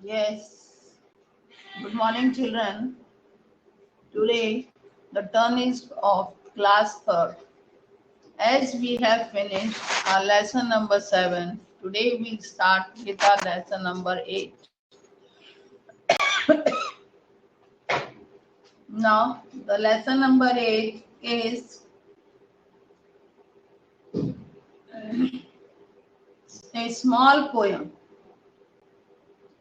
Yes. Good morning, children. Today, the turn is of class third. As we have finished our lesson number 7, today we'll start with our lesson number 8. Now, the lesson number 8 is a small poem.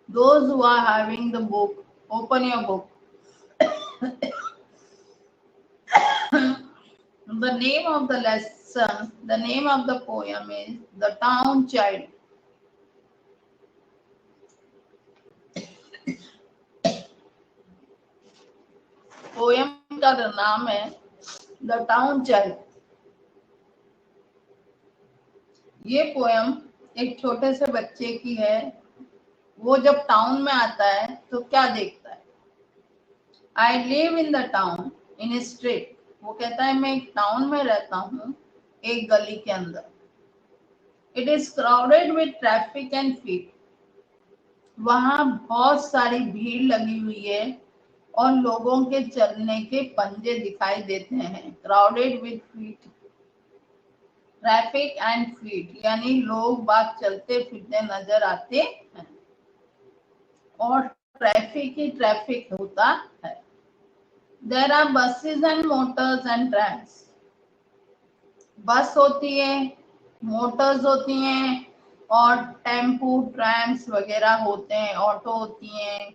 Those who are having the book, open your book. The name of the lesson, the name of the poem is The Town Child. Poem का नाम है the town child. ये poem एक छोटे से बच्चे की है। वो जब टाउन में आता है तो क्या देखता है? I live in the town in A street. वो कहता है मैं एक टाउन में रहता हूँ, एक गली के अंदर। It is crowded with traffic and feet. वहां बहुत सारी भीड़ लगी हुई है और लोगों के चलने के पंजे दिखाई देते हैं। Crowded with feet, traffic and feet यानी लोग बाग चलते फिरते नजर आते हैं और ट्रैफिक ही ट्रैफिक होता है। There are buses and motors and trams. Bus होती है, मोटर्स होती हैं और टेम्पू ट्रैम्स वगैरह होते हैं, ऑटो होती हैं,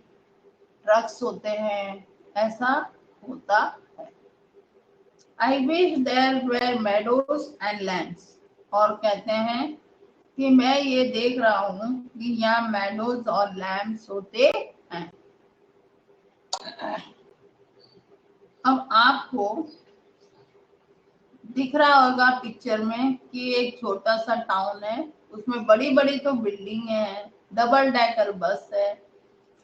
ट्रक्स होते हैं, ऐसा होता है। I wish there were meadows and lands. और कहते हैं कि मैं ये देख रहा हूँ कि यहाँ मेडोज और लैम्प्स होते हैं। अब आपको दिख रहा होगा पिक्चर में कि एक छोटा सा टाउन है, उसमें बड़ी बड़ी तो बिल्डिंग है, डबल डेकर बस है,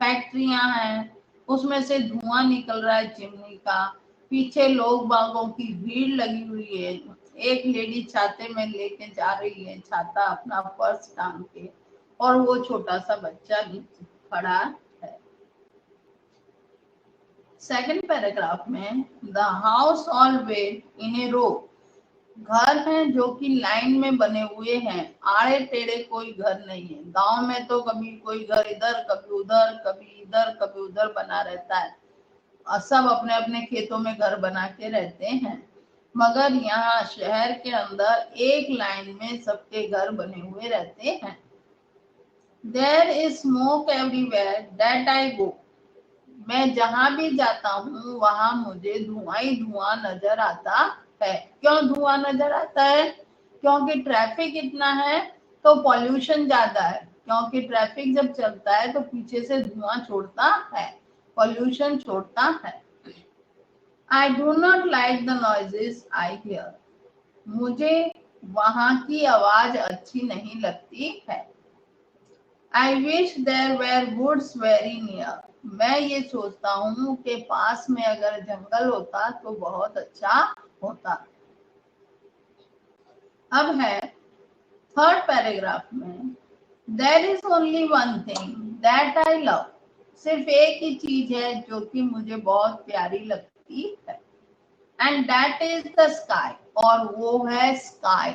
फैक्ट्रियां हैं, उसमें से धुआं निकल रहा है चिमनी का। पीछे लोग बागों की भीड़ लगी हुई है। एक लेडी छाते में लेके जा रही है, छाता अपना पर्स टांग के, और वो छोटा सा बच्चा नीचे खड़ा है। सेकंड पैराग्राफ में द हाउस ऑल वेट इन ए रो। घर हैं जो कि लाइन में बने हुए हैं, आड़े टेढ़े कोई घर नहीं है। गांव में तो कभी कोई घर इधर, कभी उधर, कभी इधर, कभी उधर बना रहता है और सब अपने अपने खेतों में घर बना के रहते हैं। मगर यहाँ शहर के अंदर एक लाइन में सबके घर बने हुए रहते हैं। There is smoke everywhere that I go. मैं जहां भी जाता हूँ वहां मुझे धुआं ही धुआं नजर आता है। क्यों धुआं नजर आता है? क्योंकि ट्रैफिक इतना है तो पॉल्यूशन ज्यादा है। क्योंकि ट्रैफिक जब चलता है तो पीछे से धुआं छोड़ता है, पॉल्यूशन छोड़ता है। I do not like the noises I hear. मुझे वहां की आवाज अच्छी नहीं लगती है। I wish there were woods very near. मैं ये सोचता हूँ कि पास में अगर जंगल होता तो बहुत अच्छा होता। अब है थर्ड पैराग्राफ में, there is only one thing that I love. सिर्फ एक ही चीज है जो कि मुझे बहुत प्यारी लगती है, and that is the sky. और वो है स्काई।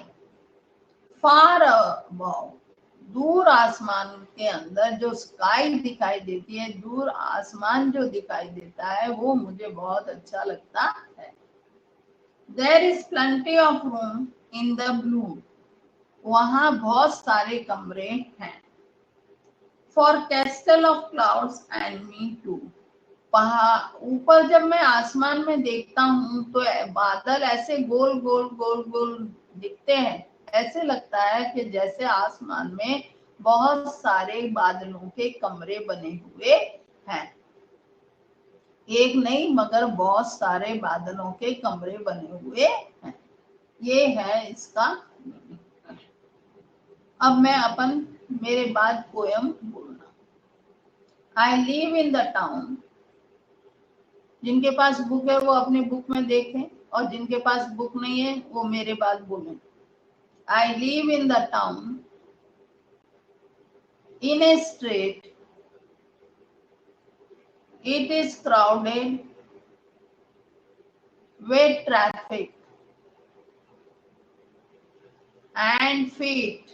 फार अबव, दूर आसमान के अंदर जो स्काई दिखाई देती है, दूर आसमान जो दिखाई देता है, वो मुझे बहुत अच्छा लगता है। There is plenty of room in the blue. वहां बहुत सारे कमरे हैं। For castle of clouds and me too. ऊपर जब मैं आसमान में देखता हूँ तो बादल ऐसे गोल गोल गोल गोल दिखते हैं। ऐसे लगता है कि जैसे आसमान में बहुत सारे बादलों के कमरे बने हुए हैं। एक नहीं मगर बहुत सारे बादलों के कमरे बने हुए हैं। ये है इसका। अब मैं मेरे बाद पोयम बोलना। I live in the town. जिनके पास बुक है वो अपने बुक में देखें, और जिनके पास बुक नहीं है वो मेरे बाद बोलें। I live in the town in A street It is crowded with traffic and feet.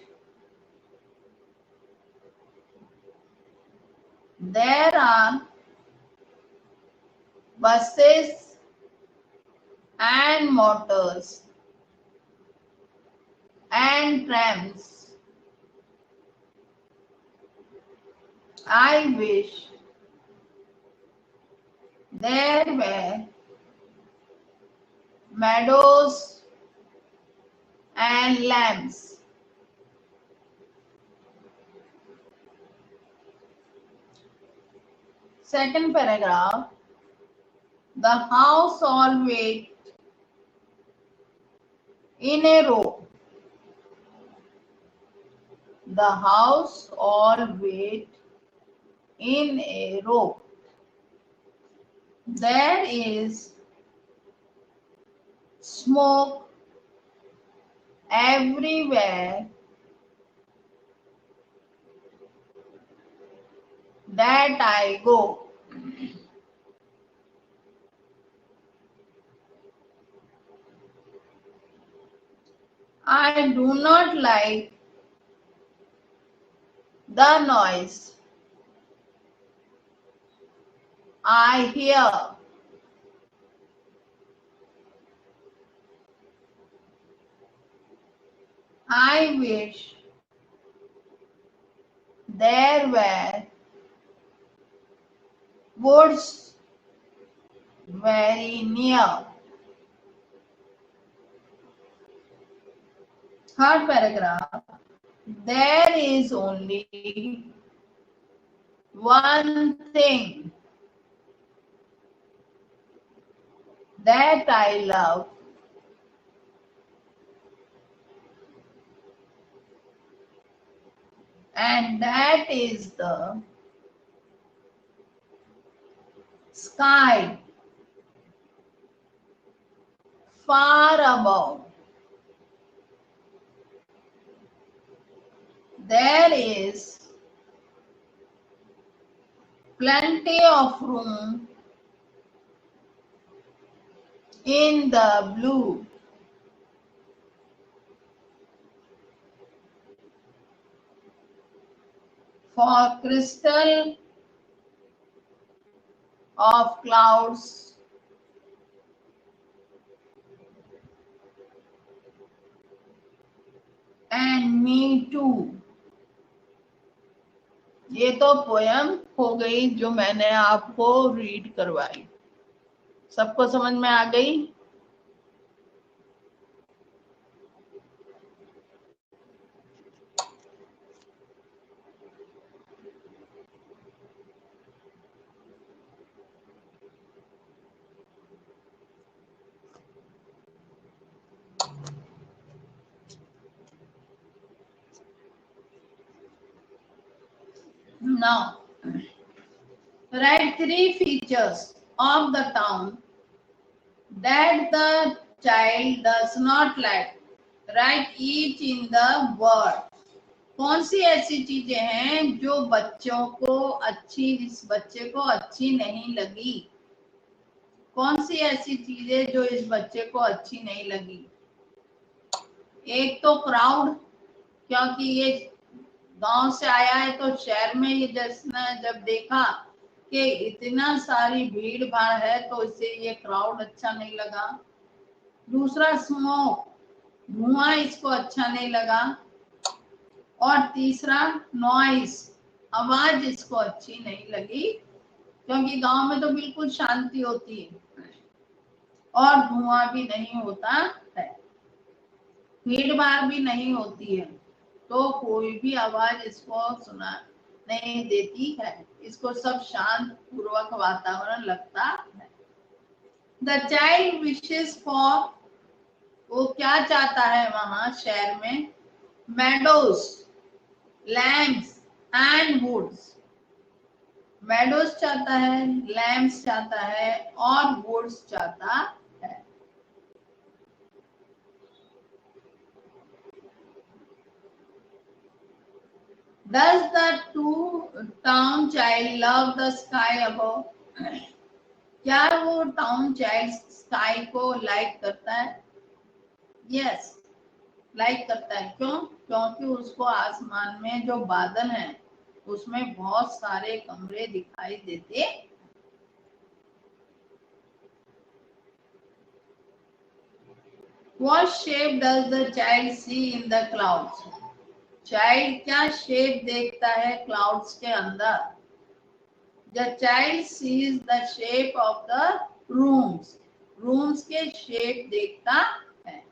There are buses and motors and trams. I wish there were meadows and lambs. Second paragraph. The house all wait in a row. The house all wait in a row. There is smoke everywhere that I go. I do not like the noise I hear. I wish there were woods very near. Third paragraph. There is only one thing that I love, and that is the sky far above. There is plenty of room in the blue. For crystal of clouds and me too. ये तो poem हो गई जो मैंने आपको read करवाई। सबको समझ में आ गई? Now, write 3 features of the town that the child does not like. Write each in the word. कौन सी ऐसी चीजें हैं जो बच्चों को अच्छी, इस बच्चे को अच्छी नहीं लगी? कौन सी ऐसी चीजें जो इस बच्चे को अच्छी नहीं लगी? एक तो क्राउड, क्योंकि ये गांव से आया है तो शहर में ये जिसने जब देखा कि इतना सारी भीड़ भाड़ है तो इसे ये क्राउड अच्छा नहीं लगा। दूसरा स्मोक, धुआं इसको अच्छा नहीं लगा। और तीसरा नॉइस, आवाज इसको अच्छी नहीं लगी, क्योंकि गांव में तो बिल्कुल शांति होती है और धुआं भी नहीं होता है, भीड़ भाड़ भी नहीं होती है, तो कोई भी आवाज इसको सुना नहीं देती है, इसको सब शांत पूर्वक वातावरण लगता है। द चाइल्ड विशेस फॉर, वो क्या चाहता है वहां शहर में? Meadows, lamps and woods. Meadows चाहता है, लैम्प्स चाहता है और वुड्स चाहता है। Does the town child love the sky above? क्या वो टाउन चाइल्ड स्काई को लाइक करता है? यस, लाइक करता है। क्यों? क्योंकि उसको आसमान में जो बादल हैं उसमें बहुत सारे कमरे दिखाई देते। What shape does the child see in the clouds? Child क्या शेप देखता है क्लाउड्स के अंदर? The child sees the shape of the rooms. Rooms के शेप देखता है।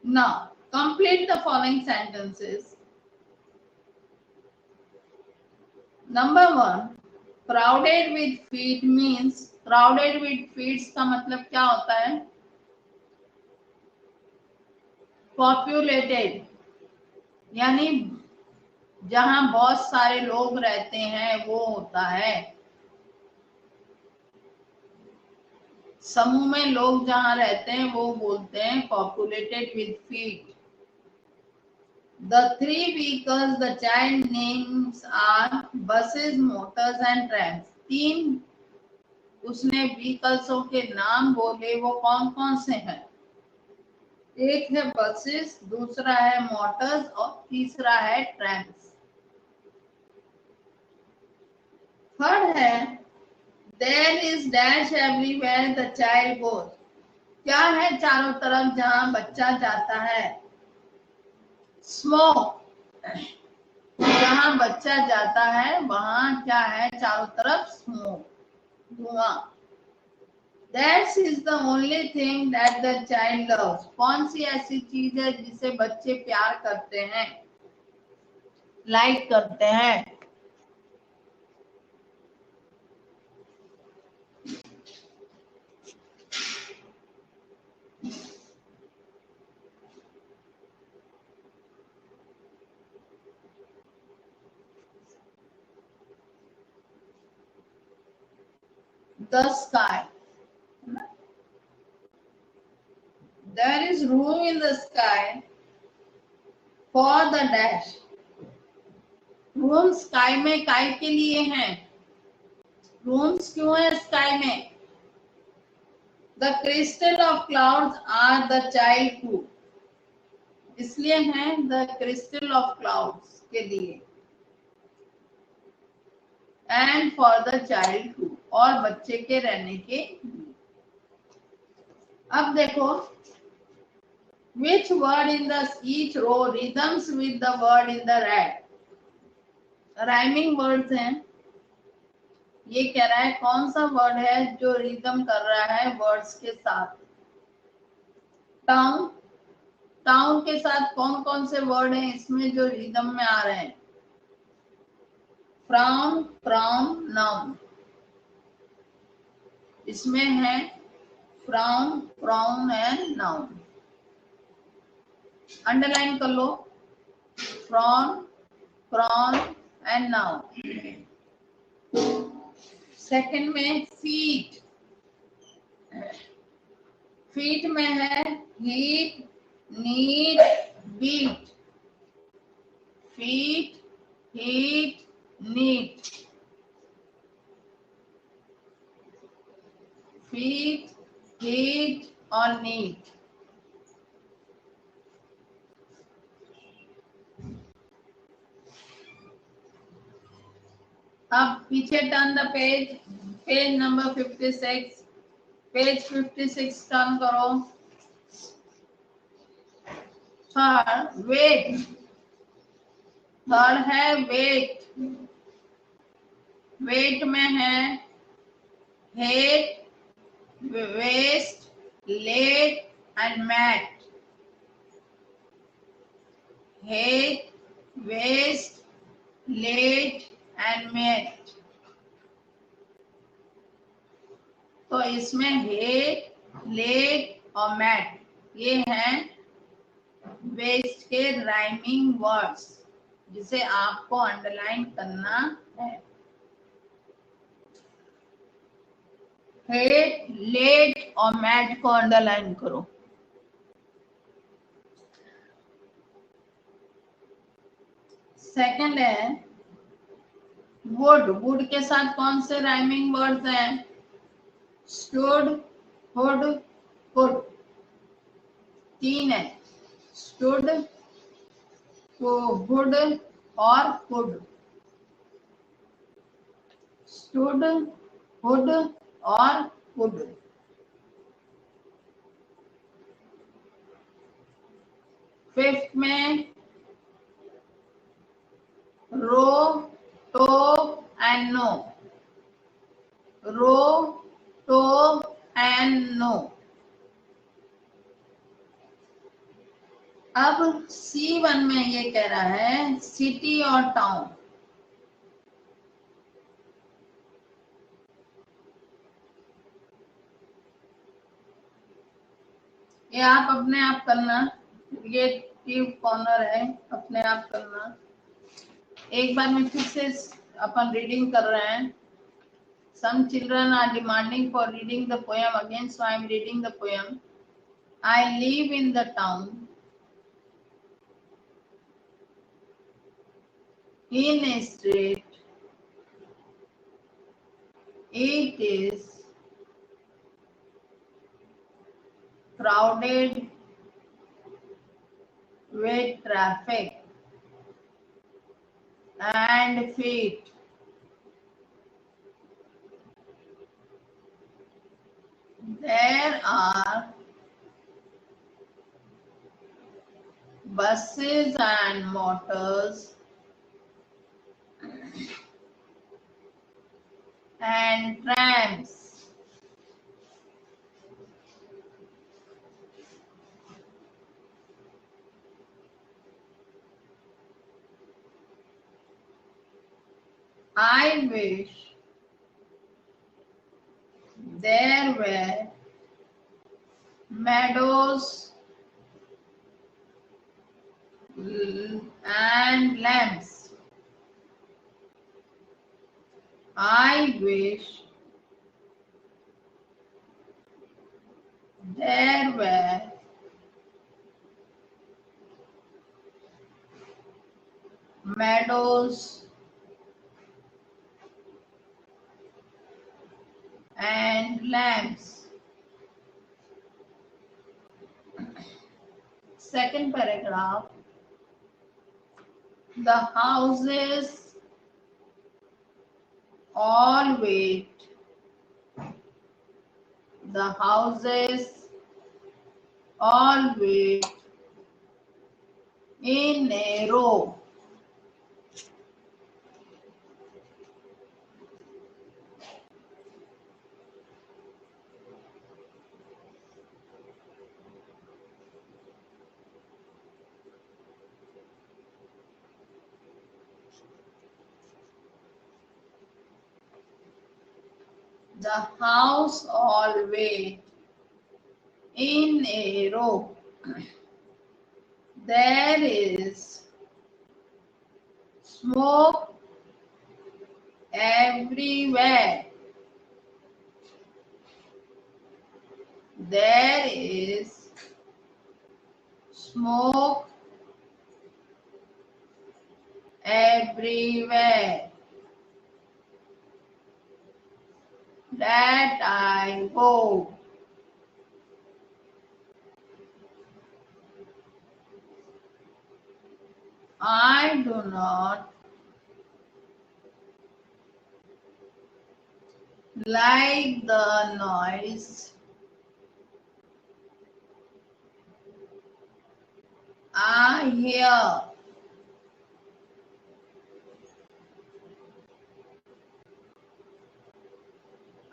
Now, complete the following sentences. Number 1, crowded with feet means, crowded with feet का मतलब क्या होता है? Populated, यानी जहां बहुत सारे लोग रहते हैं वो होता है। समूह में लोग जहां रहते हैं वो बोलते हैं populated with feet. The 3 vehicles the child names are buses, motors and trams. 3 उसने व्हीकल्सों के नाम बोले, वो कौन कौन से हैं? एक है बसेस, दूसरा है मोटर्स और तीसरा है ट्रैम्स। थर्ड है there is dash everywhere the child goes. क्या है चारों तरफ जहां बच्चा जाता है? स्मोक, जहां बच्चा जाता है वहां क्या है चारों तरफ? स्मोक, धुआं। That is the only thing that the child loves. कौन सी ऐसी चीज है जिसे बच्चे प्यार करते हैं, लाइक करते हैं? The sky. There is room in the sky for the dash. Room sky में काय के लिए हैं? रूम्स क्यों है स्काई में? The crystal of clouds are the child too. इसलिए हैं the crystal of clouds के लिए, and for the child too, और बच्चे के रहने के लिए। अब देखो, which word in the each row rhythms with the word in the red? Rhyming words हैं। ये कह रहा है कौन सा वर्ड है जो रिदम कर रहा है वर्ड्स के साथ? टाउन। टाउन के साथ कौन कौन से वर्ड हैं इसमें जो रिदम में आ रहे हैं? Frown, frown, noun. इसमें है frown, frown and noun. Underline कर लो, frown, frown and noun. Second में फीट। फीट में है heat, need, beat. Feet, heat, need. Feet, heat और नीड। अब पीछे turn the page, page number 56, page 56 turn करो। थर्ड वेट, थर्ड है वेट। वेट में है head, west, leg and mat. Head, west, leg and mat. तो इसमें head, leg और मैट ये हैं वेस्ट के राइमिंग वर्ड्स जिसे आपको अंडरलाइन करना है। हेड, लेग और मैट को अंडरलाइन करो। सेकंड है वुड, वुड के साथ कौन से राइमिंग वर्ड्स हैं? स्टूड, हुड, वुड, तीन है। स्टूड, हुड और वुड। स्टूड, हुड और वुड। फिफ्थ में row, toe and no. Row, toe and no. अब C1 में ये कह रहा है सिटी और टाउन। ये आप अपने आप करना, ये कॉर्नर है, अपने आप करना। एक बार में फिर से अपन रीडिंग कर रहे हैं। Some children are demanding for reading the poem again, so I am reading the poem. I live in the town in a street. It is crowded with traffic and feet. There are buses and motors and trams. I wish there were meadows and lamps. I wish there were meadows and lamps. Second paragraph. The houses all wait. The houses all wait in a row. The house all wait in a row. There is smoke everywhere. There is smoke everywhere that I go. I do not like the noise I hear.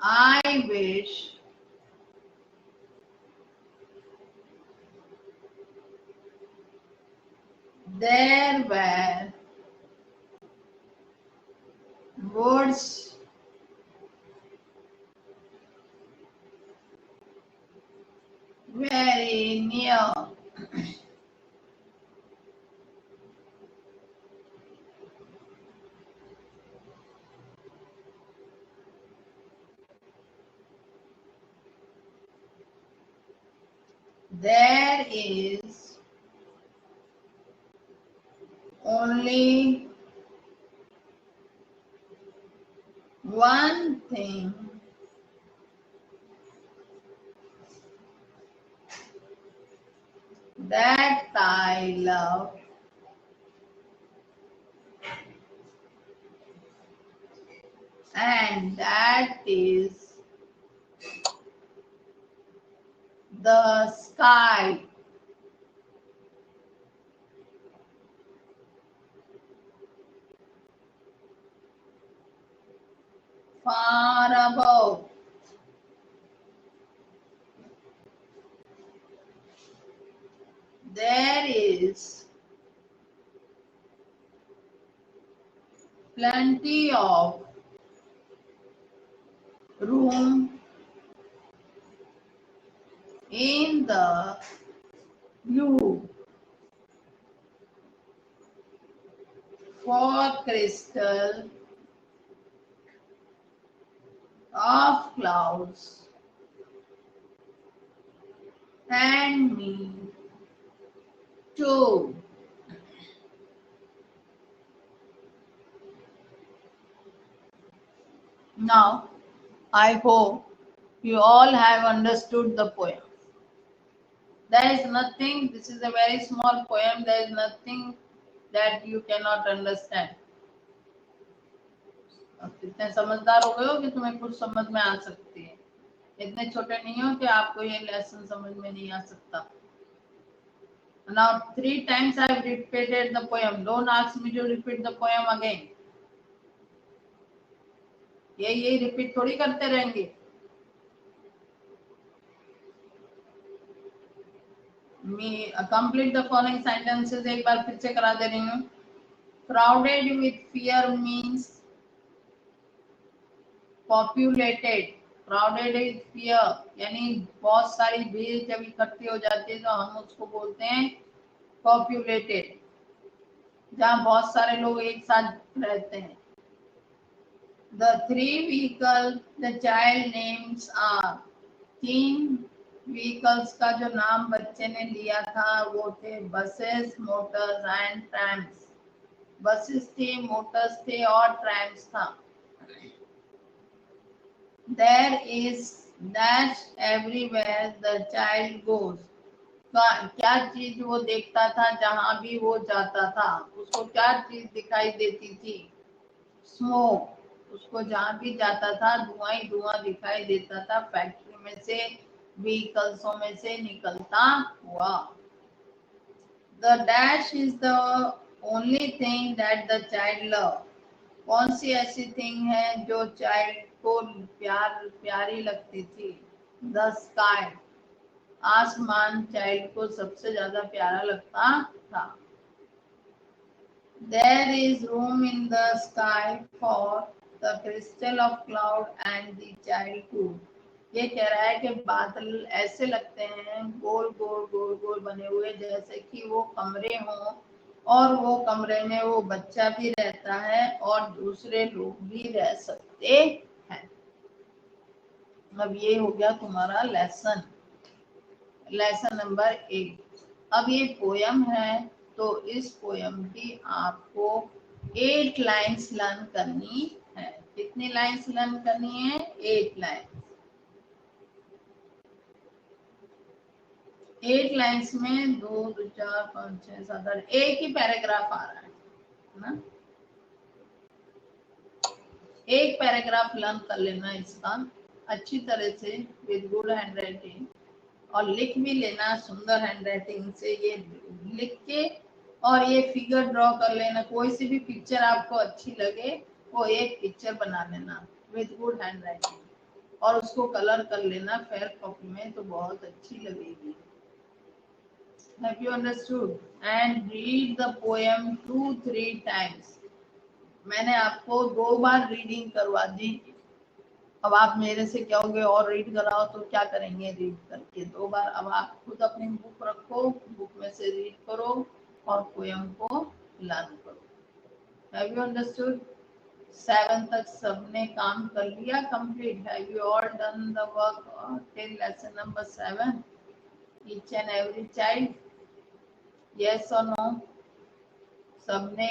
I wish there were woods very near. There is only that I love, and that is the sky. Far above. There is plenty of room in the blue for crystal of clouds and me too. Now, I hope you all have understood the poem. There is nothing, this is a very small poem, there is nothing that you cannot understand. अब इतने समझदार हो गए हो कि तुम्हें कुछ समझ में आ सकती है, इतने छोटे नहीं हो कि आपको ये लेसन समझ में नहीं आ सकता. Now 3 times I have repeated the poem. Don't ask me to repeat the poem again. ये रिपीट थोड़ी करते रहेंगे. Me complete the following sentences. एक बार फिर से करा दे रही हूँ. Crowded with fear means populated. Crowded with fear यानी बहुत सारी भीड़ जब इकट्ठी हो जाती है तो हम उसको बोलते हैं populated. जहाँ बहुत सारे लोग एक साथ रहते हैं. The 3 vehicles the child names are. 3 vehicles का जो नाम बच्चे ने लिया था वो थे buses, motors and trams. Buses थे, motors थे और trams था. There is dash everywhere the child goes. क्या चीज वो देखता था जहां भी वो जाता था, उसको क्या चीज दिखाई देती थी? स्मोक. उसको जहां भी जाता था धुआं ही धुआं दिखाई देता था, फैक्ट्री में से, व्हीकल्सों में से निकलता हुआ. The dash is the only thing that the child love. कौन सी ऐसी थिंग है जो चाइल्ड को प्यारी लगती थी? The sky. आसमान चाइल्ड को सबसे ज्यादा प्यारा लगता था. There is room in the sky for the crystal of cloud and the child too. ये कह रहा है कि बादल ऐसे लगते हैं गोल गोल गोल गोल बने हुए जैसे कि वो कमरे हों और वो कमरे में वो बच्चा भी रहता है और दूसरे लोग भी रह सकते हैं. अब ये हो गया तुम्हारा लेसन नंबर 8. अब ये पोयम है तो इस पोयम की आपको 8 लाइन्स लर्न करनी है. कितनी लाइन्स लर्न करनी है? 8 लाइन्स. 8 लाइन्स में 2, 4, 5, 6, 7, 8 एक ही पैराग्राफ आ रहा है ना. एक पैराग्राफ लर्न कर लेना इसका अच्छी तरह से विद गुड हैंड राइटिंग, और लिख भी लेना सुंदर हैंड राइटिंग से. ये लिख के और ये फिगर ड्रॉ कर लेना. कोई सी भी पिक्चर आपको अच्छी लगे वो एक पिक्चर बना लेना विद गुड हैंड राइटिंग और उसको कलर कर लेना फेयर कॉपी में तो बहुत अच्छी लगेगी. Have you understood? And read the poem 2-3 times. मैंने आपको 2 बार रीडिंग करवा दी. अब आप मेरे से कहोगे और रीड कराओ तो क्या करेंगे? रीड करके 2 बार. अब आप खुद अपनी बुक रखो, बुक में से रीड करो और पोयम को लर्न करो. Have you understood? 7 तक सबने काम कर लिया complete. Have you all done the work till lesson number 7? Each and every child? Yes or no? सबने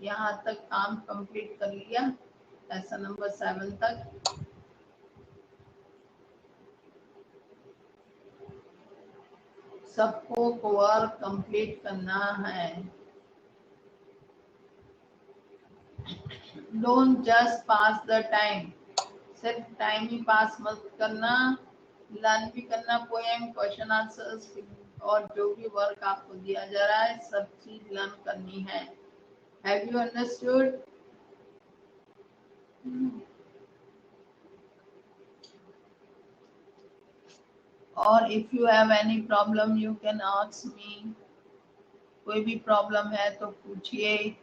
यहाँ तक काम कंप्लीट कर लिया लेसन नंबर 7 तक? सबको वर्क कंप्लीट करना है। Don't just pass the time, सिर्फ टाइम ही पास मत करना, लर्न भी करना। पोएम, क्वेश्चन आंसर्स और जो भी वर्क आपको दिया जा रहा है सब चीज लर्न करनी है। Have you understood? और if you have any problem you can ask me. कोई भी प्रॉब्लम है तो पूछिए।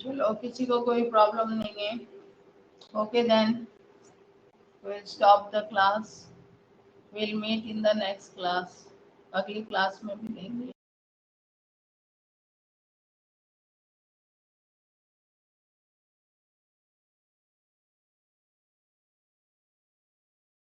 चलो, किसी को कोई प्रॉब्लम नहीं है? Okay then we'll stop the class, we'll meet in the next class। अगली क्लास में मिलेंगे।